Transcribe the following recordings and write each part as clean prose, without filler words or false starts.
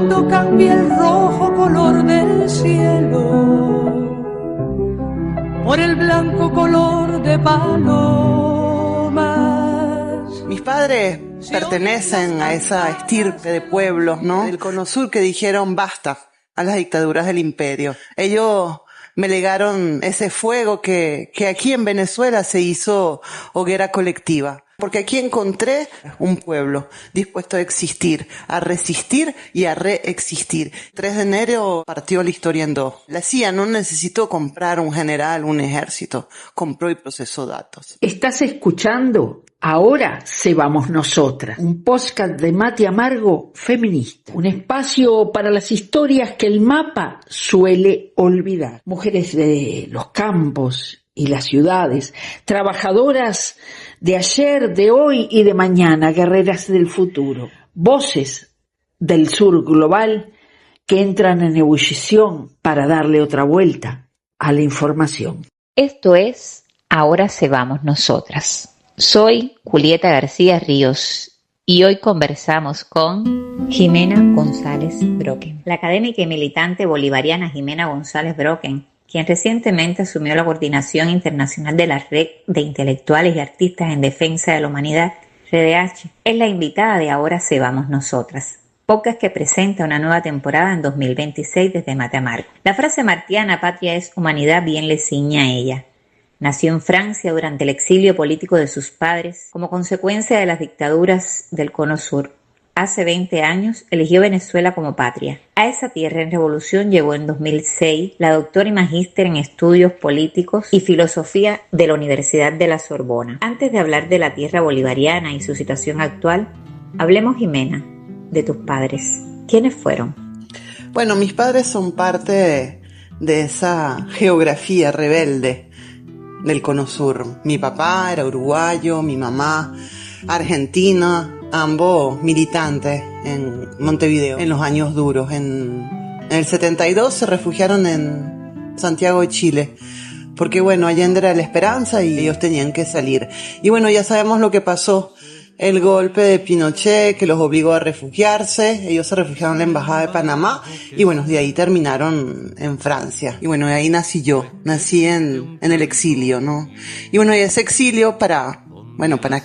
cuando cambia el rojo color del cielo por el blanco color de palomas. Mis padres pertenecen a esa estirpe de pueblos, ¿no?, del Cono Sur, que dijeron basta a las dictaduras del imperio. Ellos me legaron ese fuego que aquí en Venezuela se hizo hoguera colectiva. Porque aquí encontré un pueblo dispuesto a existir, a resistir y a reexistir. 3 de enero partió la historia en dos. La CIA no necesitó comprar un general, un ejército. Compró y procesó datos. Estás escuchando Ahora se vamos nosotras, un podcast de Mate Amargo feminista, un espacio para las historias que el mapa suele olvidar. Mujeres de los campos y las ciudades, trabajadoras de ayer, de hoy y de mañana, guerreras del futuro, voces del sur global que entran en ebullición para darle otra vuelta a la información. Esto es Ahora se vamos nosotras. Soy Julieta García Ríos y hoy conversamos con Jimena González Brocken. La académica y militante bolivariana Jimena González Brocken, quien recientemente asumió la coordinación internacional de la Red de Intelectuales y Artistas en Defensa de la Humanidad, REDH, es la invitada de Ahora se vamos nosotras, podcast que presenta una nueva temporada en 2026 desde Mate Amargo. La frase martiana "patria es humanidad" bien le ciñe a ella. Nació en Francia durante el exilio político de sus padres como consecuencia de las dictaduras del Cono Sur. Hace 20 años eligió Venezuela como patria. A esa tierra en revolución llegó en 2006 la doctora y magíster en estudios políticos y filosofía de la Universidad de la Sorbona. Antes de hablar de la tierra bolivariana y su situación actual, hablemos, Jimena, de tus padres. ¿Quiénes fueron? Bueno, mis padres son parte de esa geografía rebelde del Cono Sur. Mi papá era uruguayo, mi mamá argentina, ambos militantes en Montevideo en los años duros. En el 72 se refugiaron en Santiago de Chile, porque bueno, Allende era la esperanza y ellos tenían que salir. Y bueno, ya sabemos lo que pasó. El golpe de Pinochet que los obligó a refugiarse. Ellos se refugiaron en la embajada de Panamá y bueno, de ahí terminaron en Francia. Y bueno, de ahí nací yo. Nací en el exilio, ¿no? Y bueno, y ese exilio para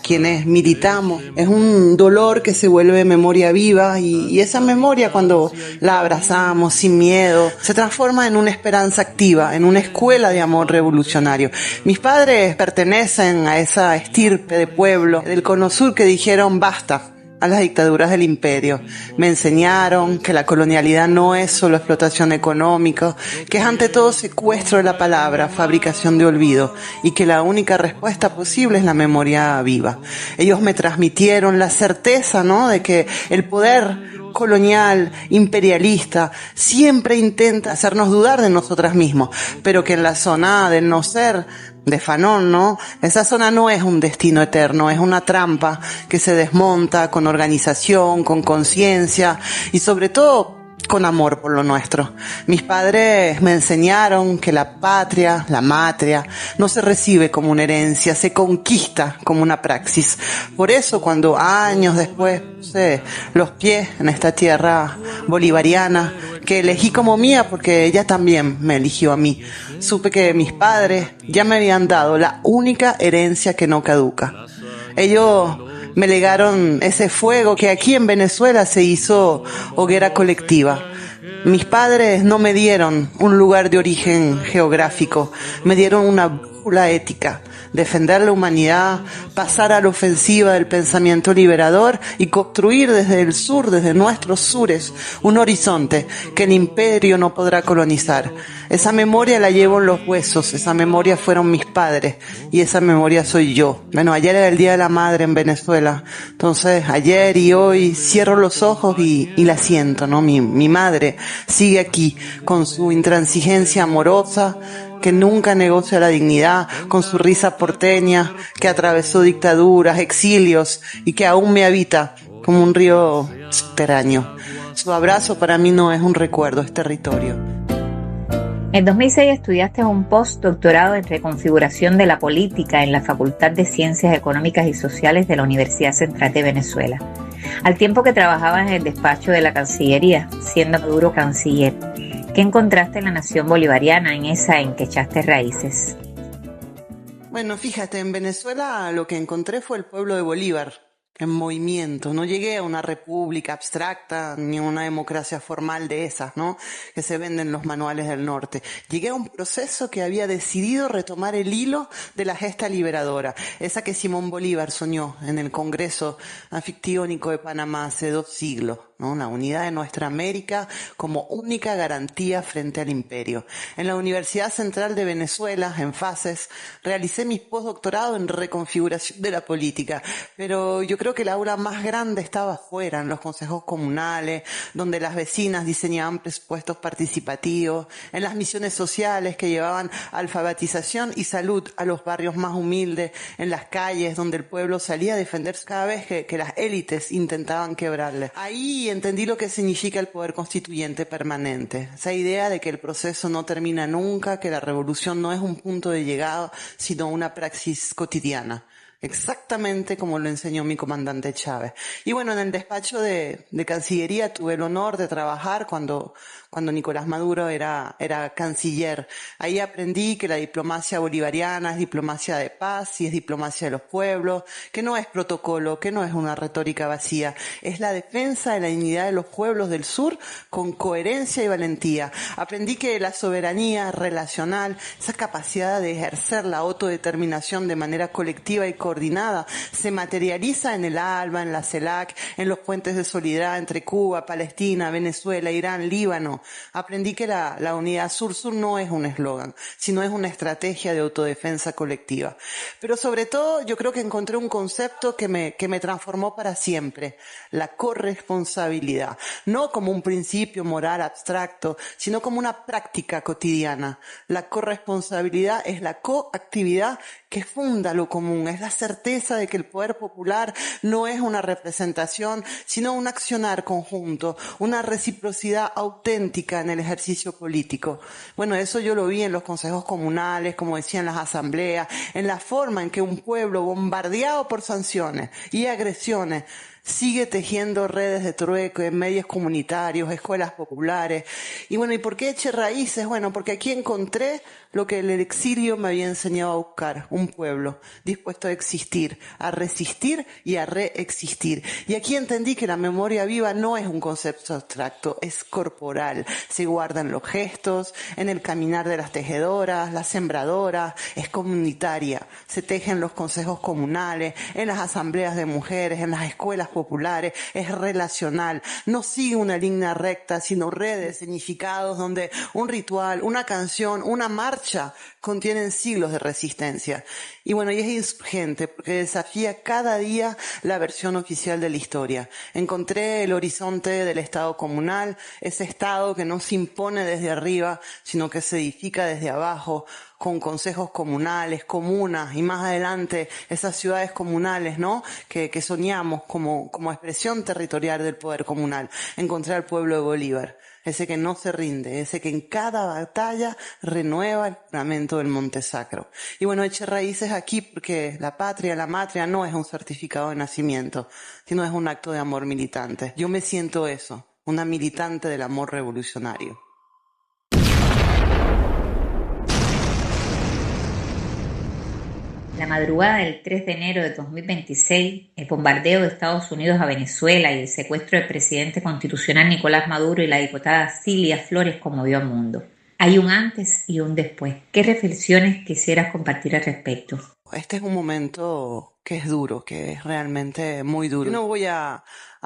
quienes militamos, es un dolor que se vuelve memoria viva y esa memoria, cuando la abrazamos sin miedo, se transforma en una esperanza activa, en una escuela de amor revolucionario. Mis padres pertenecen a esa estirpe de pueblo del Cono Sur que dijeron basta a las dictaduras del imperio. Me enseñaron que la colonialidad no es solo explotación económica, que es ante todo secuestro de la palabra, fabricación de olvido, y que la única respuesta posible es la memoria viva. Ellos me transmitieron la certeza, ¿no?, de que el poder colonial, imperialista, siempre intenta hacernos dudar de nosotras mismos, pero que en la zona del no ser, de Fanon, ¿no?, esa zona no es un destino eterno, es una trampa que se desmonta con organización, con conciencia y sobre todo con amor por lo nuestro. Mis padres me enseñaron que la patria, la matria, no se recibe como una herencia, se conquista como una praxis. Por eso, cuando años después puse los pies en esta tierra bolivariana, que elegí como mía porque ella también me eligió a mí, supe que mis padres ya me habían dado la única herencia que no caduca. Ellos me legaron ese fuego que aquí en Venezuela se hizo hoguera colectiva. Mis padres no me dieron un lugar de origen geográfico, me dieron una brújula ética, defender la humanidad, pasar a la ofensiva del pensamiento liberador y construir desde el sur, desde nuestros sures, un horizonte que el imperio no podrá colonizar. Esa memoria la llevo en los huesos, esa memoria fueron mis padres y esa memoria soy yo. Bueno, ayer era el Día de la Madre en Venezuela, entonces ayer y hoy cierro los ojos y la siento, ¿no? Mi madre sigue aquí con su intransigencia amorosa, que nunca negocia la dignidad, con su risa porteña, que atravesó dictaduras, exilios y que aún me habita como un río subterráneo. Su abrazo para mí no es un recuerdo, es territorio. En 2006 estudiaste un postdoctorado en reconfiguración de la política en la Facultad de Ciencias Económicas y Sociales de la Universidad Central de Venezuela. Al tiempo que trabajabas en el despacho de la Cancillería, siendo Maduro canciller. ¿Qué encontraste en la nación bolivariana, en esa en que echaste raíces? Bueno, fíjate, en Venezuela lo que encontré fue el pueblo de Bolívar en movimiento. No llegué a una república abstracta ni a una democracia formal de esas, ¿no? Que se venden en los manuales del norte. Llegué a un proceso que había decidido retomar el hilo de la gesta liberadora, esa que Simón Bolívar soñó en el Congreso Anfictiónico de Panamá hace 2 siglos, ¿no? La unidad de nuestra América como única garantía frente al imperio. En la Universidad Central de Venezuela, en Fases, realicé mi postdoctorado en reconfiguración de la política, pero yo creo que la aula más grande estaba afuera, en los consejos comunales, donde las vecinas diseñaban presupuestos participativos, en las misiones sociales que llevaban alfabetización y salud a los barrios más humildes, en las calles donde el pueblo salía a defenderse cada vez que las élites intentaban quebrarle. Ahí entendí lo que significa el poder constituyente permanente, esa idea de que el proceso no termina nunca, que la revolución no es un punto de llegada, sino una praxis cotidiana. Exactamente como lo enseñó mi comandante Chávez. Y bueno, en el despacho de Cancillería tuve el honor de trabajar cuando Nicolás Maduro era canciller. Ahí aprendí que la diplomacia bolivariana es diplomacia de paz y es diplomacia de los pueblos, que no es protocolo, que no es una retórica vacía, es la defensa de la dignidad de los pueblos del sur con coherencia y valentía. Aprendí que la soberanía relacional, esa capacidad de ejercer la autodeterminación de manera colectiva y coordinada, se materializa en el ALBA, en la CELAC, en los puentes de solidaridad entre Cuba, Palestina, Venezuela, Irán, Líbano. Aprendí que la unidad sur-sur no es un eslogan, sino es una estrategia de autodefensa colectiva. Pero sobre todo yo creo que encontré un concepto que me transformó para siempre, la corresponsabilidad. No como un principio moral abstracto, sino como una práctica cotidiana. La corresponsabilidad es la coactividad que funda lo común, es la certeza de que el poder popular no es una representación, sino un accionar conjunto, una reciprocidad auténtica en el ejercicio político. Bueno, eso yo lo vi en los consejos comunales, como decía, en las asambleas, en la forma en que un pueblo bombardeado por sanciones y agresiones sigue tejiendo redes de trueque, medios comunitarios, escuelas populares. Y bueno, ¿y por qué eché raíces? Bueno, porque aquí encontré lo que el exilio me había enseñado a buscar, un pueblo dispuesto a existir, a resistir y a reexistir. Y aquí entendí que la memoria viva no es un concepto abstracto, es corporal. Se guarda en los gestos, en el caminar de las tejedoras, las sembradoras, es comunitaria. Se teje en los consejos comunales, en las asambleas de mujeres, en las escuelas populares, es relacional. No sigue una línea recta, sino redes de significados donde un ritual, una canción, una marcha contienen siglos de resistencia. Y bueno, y es insurgente porque desafía cada día la versión oficial de la historia. Encontré el horizonte del Estado comunal, ese Estado que no se impone desde arriba, sino que se edifica desde abajo, con consejos comunales, comunas y más adelante esas ciudades comunales, ¿no? Que soñamos como expresión territorial del poder comunal. Encontré al pueblo de Bolívar, ese que no se rinde, ese que en cada batalla renueva el juramento del Monte Sacro. Y bueno, eché raíces aquí porque la patria, la matria no es un certificado de nacimiento, sino es un acto de amor militante. Yo me siento eso, una militante del amor revolucionario. La madrugada del 3 de enero de 2026, el bombardeo de Estados Unidos a Venezuela y el secuestro del presidente constitucional Nicolás Maduro y la diputada Cilia Flores conmovió al mundo. Hay un antes y un después. ¿Qué reflexiones quisieras compartir al respecto? Este es un momento que es duro, que es realmente muy duro. Yo no voy a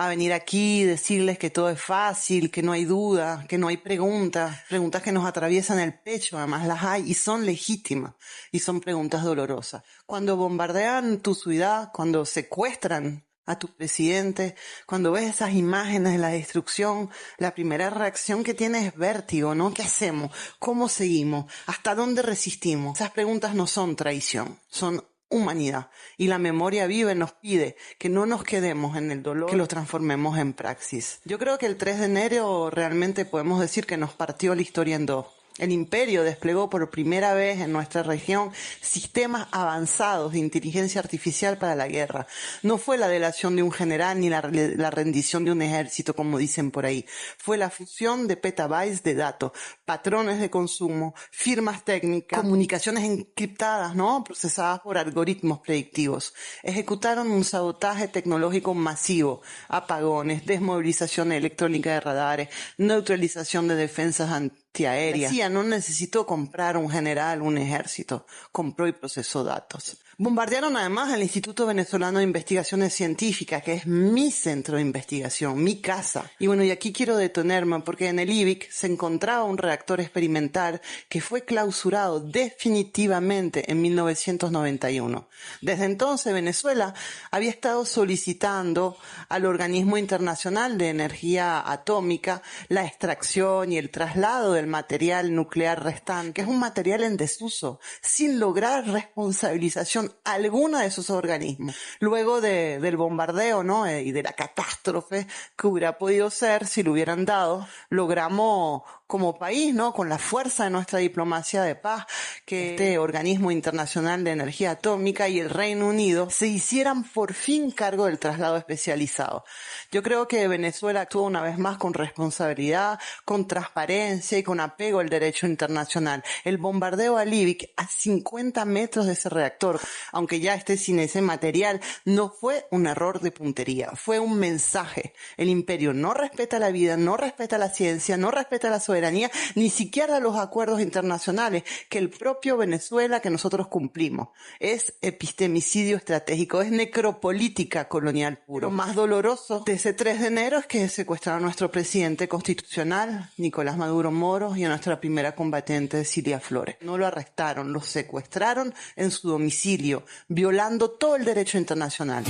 venir aquí y decirles que todo es fácil, que no hay duda, que no hay preguntas que nos atraviesan el pecho, además las hay y son legítimas y son preguntas dolorosas. Cuando bombardean tu ciudad, cuando secuestran a tu presidente, cuando ves esas imágenes de la destrucción, la primera reacción que tienes es vértigo, ¿no? ¿Qué hacemos? ¿Cómo seguimos? ¿Hasta dónde resistimos? Esas preguntas no son traición, son humanidad. Y la memoria viva nos pide que no nos quedemos en el dolor, que lo transformemos en praxis. Yo creo que el 3 de enero realmente podemos decir que nos partió la historia en dos. El imperio desplegó por primera vez en nuestra región sistemas avanzados de inteligencia artificial para la guerra. No fue la delación de un general ni la rendición de un ejército, como dicen por ahí. Fue la fusión de petabytes de datos, patrones de consumo, firmas técnicas, comunicaciones encriptadas, ¿no? Procesadas por algoritmos predictivos. Ejecutaron un sabotaje tecnológico masivo, apagones, desmovilización electrónica de radares, neutralización de defensas antiaéreas. La CIA no necesitó comprar un general, un ejército, compró y procesó datos. Bombardearon además el Instituto Venezolano de Investigaciones Científicas, que es mi centro de investigación, mi casa. Y bueno, y aquí quiero detenerme porque en el IBIC se encontraba un reactor experimental que fue clausurado definitivamente en 1991. Desde entonces Venezuela había estado solicitando al Organismo Internacional de Energía Atómica la extracción y el traslado del material nuclear restante, que es un material en desuso, sin lograr responsabilización alguna de esos organismos. Luego del bombardeo, ¿no? Y de la catástrofe que hubiera podido ser si lo hubieran dado, logramos como país, ¿no? Con la fuerza de nuestra diplomacia de paz, que este Organismo Internacional de Energía Atómica y el Reino Unido se hicieran por fin cargo del traslado especializado. Yo creo que Venezuela actuó una vez más con responsabilidad, con transparencia y con apego al derecho internacional. El bombardeo al IBIC a 50 metros de ese reactor, aunque ya esté sin ese material, no fue un error de puntería, fue un mensaje. El imperio no respeta la vida, no respeta la ciencia, no respeta la soberanía, ni siquiera los acuerdos internacionales que el propio Venezuela que nosotros cumplimos. Es epistemicidio estratégico, es necropolítica colonial puro. Lo más doloroso de ese 3 de enero es que secuestraron a nuestro presidente constitucional, Nicolás Maduro Moros, y a nuestra primera combatiente, Cilia Flores. No lo arrestaron, lo secuestraron en su domicilio, violando todo el derecho internacional.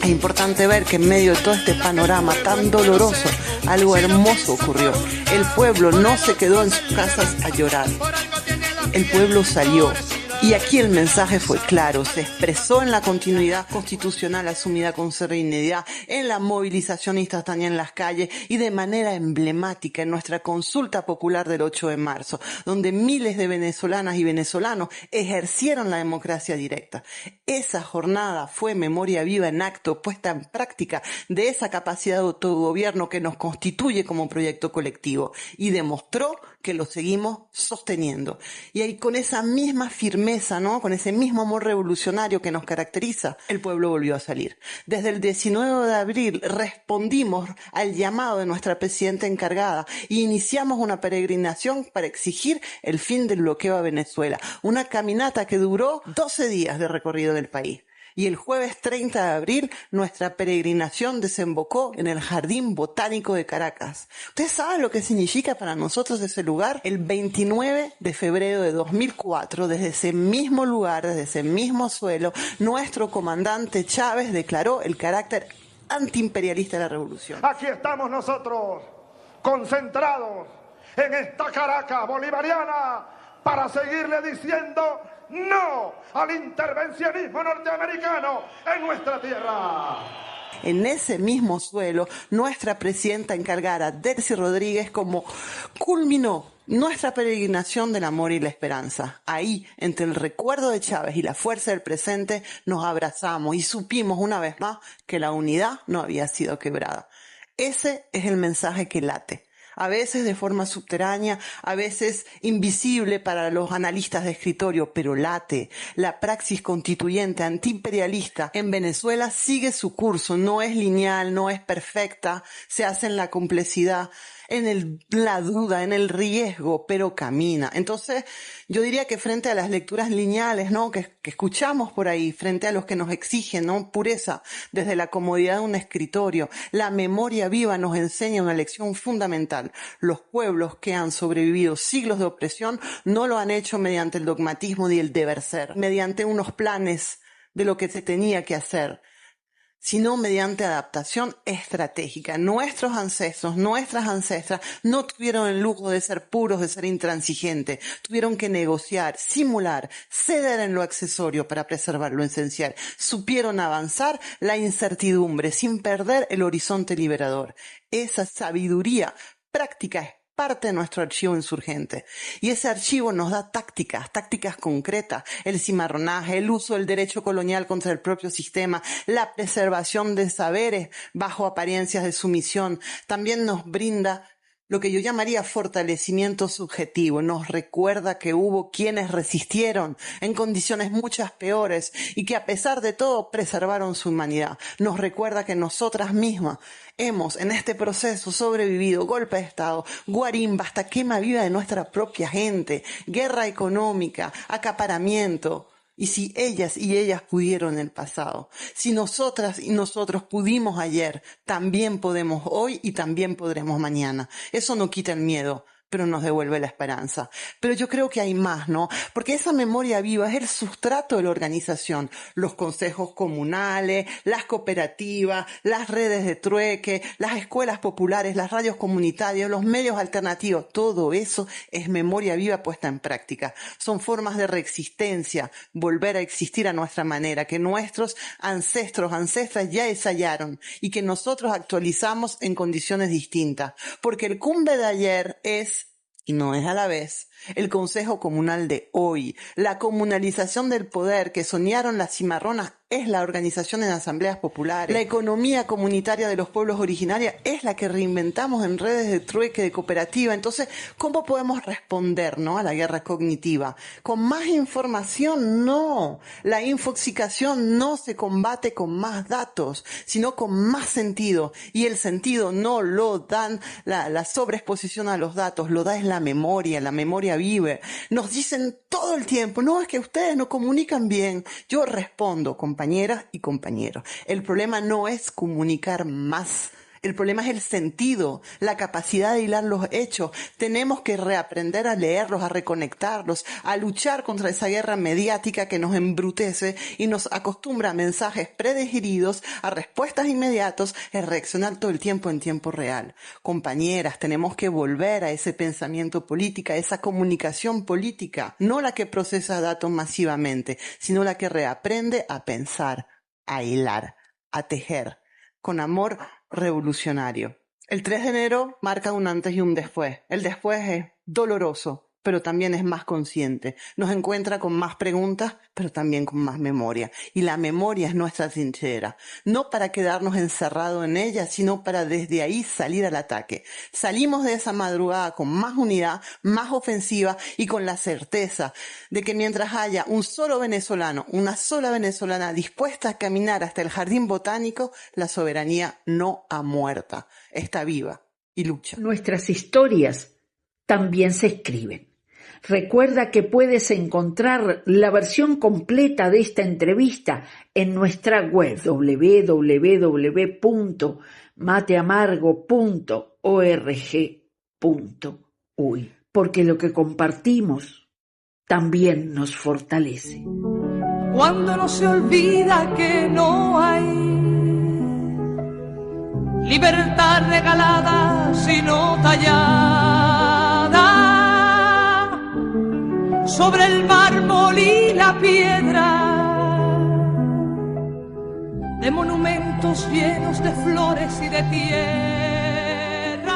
Es importante ver que en medio de todo este panorama tan doloroso, algo hermoso ocurrió. El pueblo no se quedó en sus casas a llorar. El pueblo salió. Y aquí el mensaje fue claro, se expresó en la continuidad constitucional asumida con serenidad, en la movilización instantánea en las calles y de manera emblemática en nuestra consulta popular del 8 de marzo, donde miles de venezolanas y venezolanos ejercieron la democracia directa. Esa jornada fue memoria viva en acto, puesta en práctica de esa capacidad de autogobierno que nos constituye como proyecto colectivo y demostró que lo seguimos sosteniendo. Y ahí con esa misma firmeza, ¿no? Con ese mismo amor revolucionario que nos caracteriza, el pueblo volvió a salir. Desde el 19 de abril respondimos al llamado de nuestra presidenta encargada y iniciamos una peregrinación para exigir el fin del bloqueo a Venezuela. Una caminata que duró 12 días de recorrido del país. Y el jueves 30 de abril, nuestra peregrinación desembocó en el Jardín Botánico de Caracas. ¿Ustedes saben lo que significa para nosotros ese lugar? El 29 de febrero de 2004, desde ese mismo lugar, desde ese mismo suelo, nuestro comandante Chávez declaró el carácter antiimperialista de la revolución. Aquí estamos nosotros, concentrados en esta Caracas bolivariana, para seguirle diciendo no al intervencionismo norteamericano en nuestra tierra. En ese mismo suelo, nuestra presidenta encargada, Delcy Rodríguez, como culminó nuestra peregrinación del amor y la esperanza. Ahí, entre el recuerdo de Chávez y la fuerza del presente, nos abrazamos y supimos una vez más que la unidad no había sido quebrada. Ese es el mensaje que late. A veces de forma subterránea, a veces invisible para los analistas de escritorio, pero late. La praxis constituyente antiimperialista en Venezuela sigue su curso, no es lineal, no es perfecta, se hace en la complejidad, en la duda, en el riesgo, pero camina. Entonces, yo diría que frente a las lecturas lineales, ¿no? que escuchamos por ahí, frente a los que nos exigen, ¿no? Pureza desde la comodidad de un escritorio, la memoria viva nos enseña una lección fundamental. Los pueblos que han sobrevivido siglos de opresión no lo han hecho mediante el dogmatismo ni el deber ser, mediante unos planes de lo que se tenía que hacer, sino mediante adaptación estratégica. Nuestros ancestros, nuestras ancestras no tuvieron el lujo de ser puros, de ser intransigentes. Tuvieron que negociar, simular, ceder en lo accesorio para preservar lo esencial. Supieron avanzar la incertidumbre sin perder el horizonte liberador. Esa sabiduría práctica parte de nuestro archivo insurgente. Y ese archivo nos da tácticas concretas, el cimarronaje, el uso del derecho colonial contra el propio sistema, la preservación de saberes bajo apariencias de sumisión. También nos brinda lo que yo llamaría fortalecimiento subjetivo. Nos recuerda que hubo quienes resistieron en condiciones muchas peores y que a pesar de todo preservaron su humanidad. Nos recuerda que nosotras mismas hemos en este proceso sobrevivido golpe de Estado, guarimba, hasta quema viva de nuestra propia gente, guerra económica, acaparamiento. Y si ellas y ellas pudieron en el pasado, si nosotras y nosotros pudimos ayer, también podemos hoy y también podremos mañana. Eso no quita el miedo, pero nos devuelve la esperanza. Pero yo creo que hay más, ¿no? Porque esa memoria viva es el sustrato de la organización. Los consejos comunales, las cooperativas, las redes de trueque, las escuelas populares, las radios comunitarias, los medios alternativos, todo eso es memoria viva puesta en práctica. Son formas de reexistencia, volver a existir a nuestra manera, que nuestros ancestras ya ensayaron y que nosotros actualizamos en condiciones distintas. Porque el cumbe de ayer es, y no es a la vez, el Consejo Comunal de hoy. La comunalización del poder que soñaron las cimarronas es la organización en asambleas populares. La economía comunitaria de los pueblos originarios es la que reinventamos en redes de trueque, de cooperativa. Entonces, ¿cómo podemos responder, ¿no?, a la guerra cognitiva? ¿Con más información? No. La infoxicación no se combate con más datos, sino con más sentido. Y el sentido no lo dan la sobreexposición a los datos, lo da es la memoria vive. Nos dicen todo el tiempo, no, es que ustedes no comunican bien. Yo respondo, compañeras y compañeros, el problema no es comunicar más. El problema es el sentido, la capacidad de hilar los hechos. Tenemos que reaprender a leerlos, a reconectarlos, a luchar contra esa guerra mediática que nos embrutece y nos acostumbra a mensajes predigeridos, a respuestas inmediatas, a reaccionar todo el tiempo en tiempo real. Compañeras, tenemos que volver a ese pensamiento político, a esa comunicación política, no la que procesa datos masivamente, sino la que reaprende a pensar, a hilar, a tejer, con amor revolucionario. El 3 de enero marca un antes y un después. El después es doloroso, pero también es más consciente. Nos encuentra con más preguntas, pero también con más memoria. Y la memoria es nuestra trinchera. No para quedarnos encerrados en ella, sino para desde ahí salir al ataque. Salimos de esa madrugada con más unidad, más ofensiva y con la certeza de que mientras haya un solo venezolano, una sola venezolana dispuesta a caminar hasta el jardín botánico, la soberanía no ha muerto. Está viva y lucha. Nuestras historias también se escriben. Recuerda que puedes encontrar la versión completa de esta entrevista en nuestra web www.mateamargo.org.uy, porque lo que compartimos también nos fortalece. Cuando no se olvida que no hay libertad regalada sino tallada sobre el mármol y la piedra de monumentos llenos de flores y de tierra.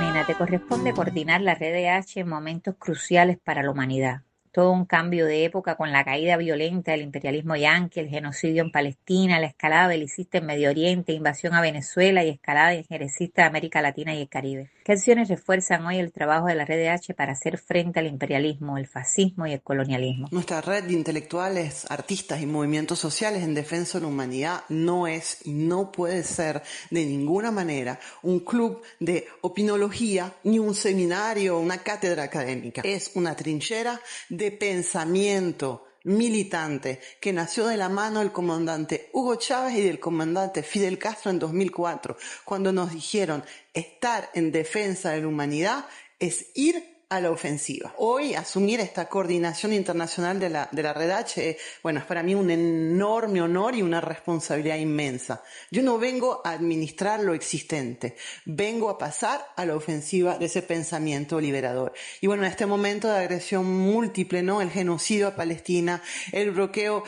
Nena, te corresponde coordinar la RDH en momentos cruciales para la humanidad. Todo un cambio de época con la caída violenta del imperialismo yanqui, el genocidio en Palestina, la escalada belicista en Medio Oriente, invasión a Venezuela y escalada injerecista de América Latina y el Caribe. ¿Qué acciones refuerzan hoy el trabajo de la RDH para hacer frente al imperialismo, el fascismo y el colonialismo? Nuestra red de intelectuales, artistas y movimientos sociales en defensa de la humanidad no es y no puede ser de ninguna manera un club de opinología ni un seminario o una cátedra académica. Es una trinchera de pensamiento militante que nació de la mano del comandante Hugo Chávez y del comandante Fidel Castro en 2004, cuando nos dijeron estar en defensa de la humanidad es ir a la ofensiva. Hoy asumir esta coordinación internacional de la RDH, bueno, es para mí un enorme honor y una responsabilidad inmensa. Yo no vengo a administrar lo existente, vengo a pasar a la ofensiva de ese pensamiento liberador. Y bueno, en este momento de agresión múltiple, ¿no?, el genocidio a Palestina, el bloqueo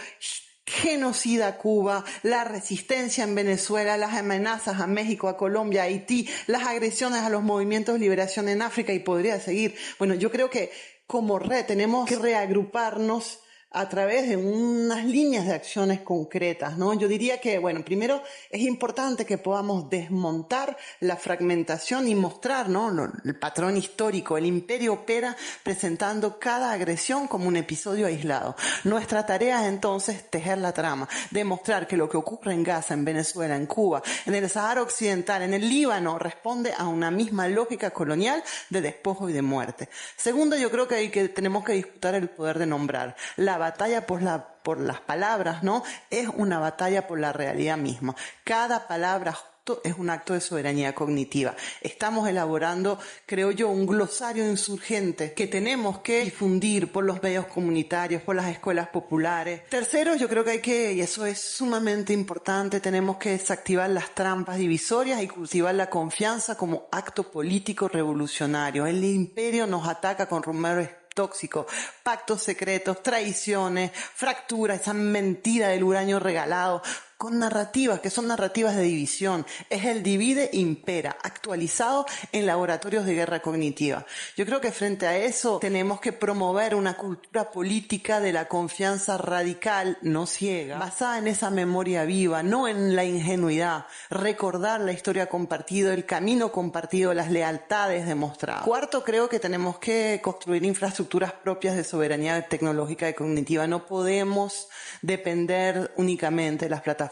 genocida a Cuba, la resistencia en Venezuela, las amenazas a México, a Colombia, a Haití, las agresiones a los movimientos de liberación en África y podría seguir. Bueno, yo creo que como red tenemos que reagruparnos a través de unas líneas de acciones concretas, ¿no? Yo diría que, bueno, primero es importante que podamos desmontar la fragmentación y mostrar, ¿no?, el patrón histórico. El imperio opera presentando cada agresión como un episodio aislado. Nuestra tarea es entonces tejer la trama, demostrar que lo que ocurre en Gaza, en Venezuela, en Cuba, en el Sahara Occidental, en el Líbano, responde a una misma lógica colonial de despojo y de muerte. Segundo, yo creo que tenemos que disputar el poder de nombrar. La batalla por las palabras, ¿no?, es una batalla por la realidad misma. Cada palabra es un acto de soberanía cognitiva. Estamos elaborando, creo yo, un glosario insurgente que tenemos que difundir por los medios comunitarios, por las escuelas populares. Tercero, yo creo que y eso es sumamente importante, tenemos que desactivar las trampas divisorias y cultivar la confianza como acto político revolucionario. El imperio nos ataca con rumores tóxicos, pactos secretos, traiciones, fracturas, esa mentira del uranio regalado, con narrativas que son narrativas de división. Es el divide impera, actualizado en laboratorios de guerra cognitiva. Yo creo que frente a eso tenemos que promover una cultura política de la confianza radical, no ciega, basada en esa memoria viva, no en la ingenuidad. Recordar la historia compartida, el camino compartido, las lealtades demostradas. Cuarto, creo que tenemos que construir infraestructuras propias de soberanía tecnológica y cognitiva. No podemos depender únicamente de las plataformas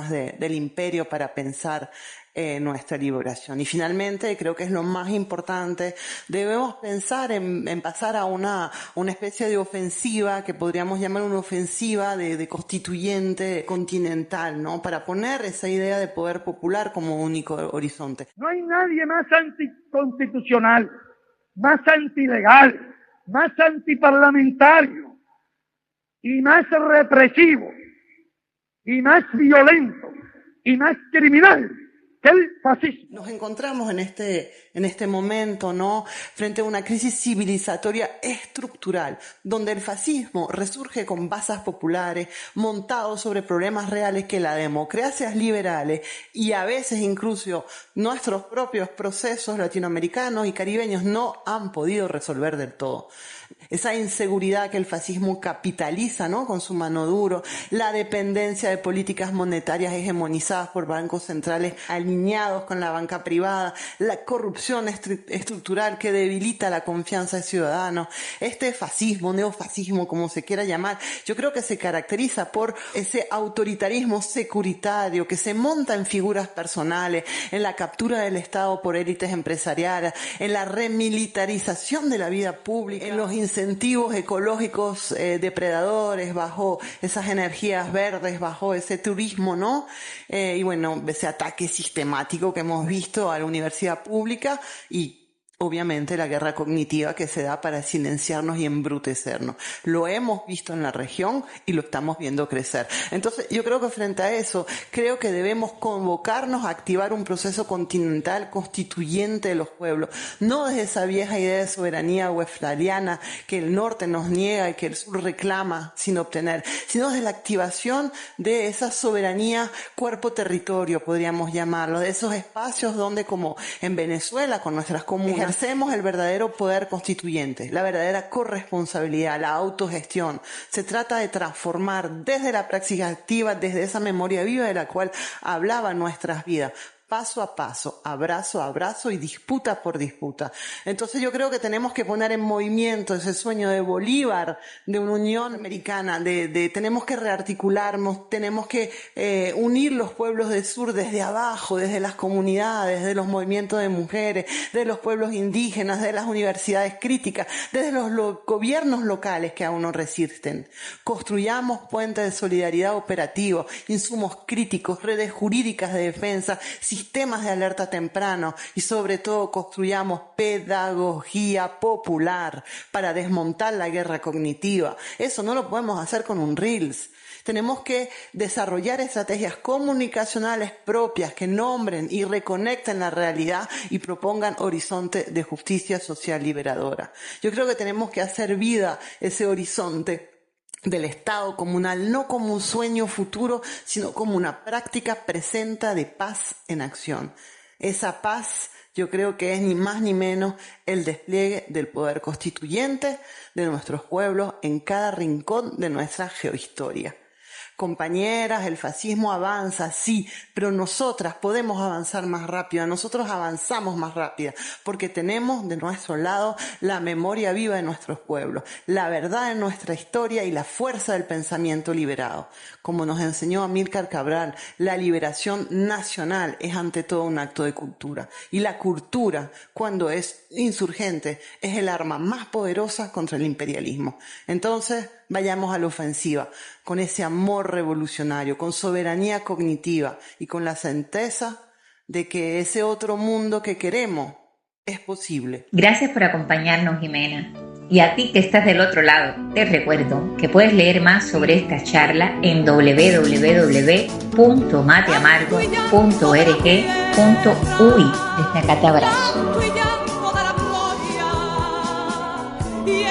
del imperio para pensar nuestra liberación. Y finalmente, creo que es lo más importante, debemos pensar en pasar a una especie de ofensiva, que podríamos llamar una ofensiva de constituyente continental, ¿no?, para poner esa idea de poder popular como único horizonte. No hay nadie más anticonstitucional, más antilegal, más antiparlamentario y más represivo y más violento y más criminal que el fascismo. Nos encontramos en este momento, ¿no?, frente a una crisis civilizatoria estructural, donde el fascismo resurge con bases populares, montados sobre problemas reales que las democracias liberales y a veces incluso nuestros propios procesos latinoamericanos y caribeños no han podido resolver del todo. Esa inseguridad que el fascismo capitaliza, ¿no?, con su mano duro, la dependencia de políticas monetarias hegemonizadas por bancos centrales alineados con la banca privada, la corrupción estructural que debilita la confianza de ciudadanos. Este fascismo, neofascismo, como se quiera llamar, yo creo que se caracteriza por ese autoritarismo securitario que se monta en figuras personales, en la captura del Estado por élites empresariales, en la remilitarización de la vida pública, en los incentivos ecológicos depredadores, bajo esas energías verdes, bajo ese turismo, ¿no? Y bueno, ese ataque sistemático que hemos visto a la universidad pública y obviamente la guerra cognitiva que se da para silenciarnos y embrutecernos. Lo hemos visto en la región y lo estamos viendo crecer. Entonces, yo creo que frente a eso, creo que debemos convocarnos a activar un proceso continental constituyente de los pueblos, no desde esa vieja idea de soberanía westphaliana que el norte nos niega y que el sur reclama sin obtener, sino desde la activación de esa soberanía cuerpo-territorio, podríamos llamarlo, de esos espacios donde, como en Venezuela, con nuestras comunas, ejercemos el verdadero poder constituyente, la verdadera corresponsabilidad, la autogestión. Se trata de transformar desde la praxis activa, desde esa memoria viva de la cual hablaba nuestras vidas, paso a paso, abrazo a abrazo y disputa por disputa. Entonces yo creo que tenemos que poner en movimiento ese sueño de Bolívar, de una Unión Americana, tenemos que rearticularnos, tenemos que unir los pueblos del sur desde abajo, desde las comunidades, desde los movimientos de mujeres, de los pueblos indígenas, de las universidades críticas, desde los gobiernos locales que aún no resisten. Construyamos puentes de solidaridad operativos, insumos críticos, redes jurídicas de defensa, sistemas de alerta temprano y sobre todo construyamos pedagogía popular para desmontar la guerra cognitiva. Eso no lo podemos hacer con un Reels. Tenemos que desarrollar estrategias comunicacionales propias que nombren y reconecten la realidad y propongan horizonte de justicia social liberadora. Yo creo que tenemos que hacer vida ese horizonte del Estado comunal, no como un sueño futuro, sino como una práctica presente de paz en acción. Esa paz yo creo que es ni más ni menos el despliegue del poder constituyente de nuestros pueblos en cada rincón de nuestra geohistoria. Compañeras, el fascismo avanza, sí, pero nosotras podemos avanzar más rápido, nosotros avanzamos más rápido, porque tenemos de nuestro lado la memoria viva de nuestros pueblos, la verdad de nuestra historia y la fuerza del pensamiento liberado. Como nos enseñó Amílcar Cabral, la liberación nacional es ante todo un acto de cultura. Y la cultura, cuando es insurgente, es el arma más poderosa contra el imperialismo. Entonces, vayamos a la ofensiva, con ese amor revolucionario, con soberanía cognitiva y con la certeza de que ese otro mundo que queremos es posible. Gracias por acompañarnos, Jimena. Y a ti que estás del otro lado, te recuerdo que puedes leer más sobre esta charla en www.mateamargo.org.uy. Desde acá te abrazo. Y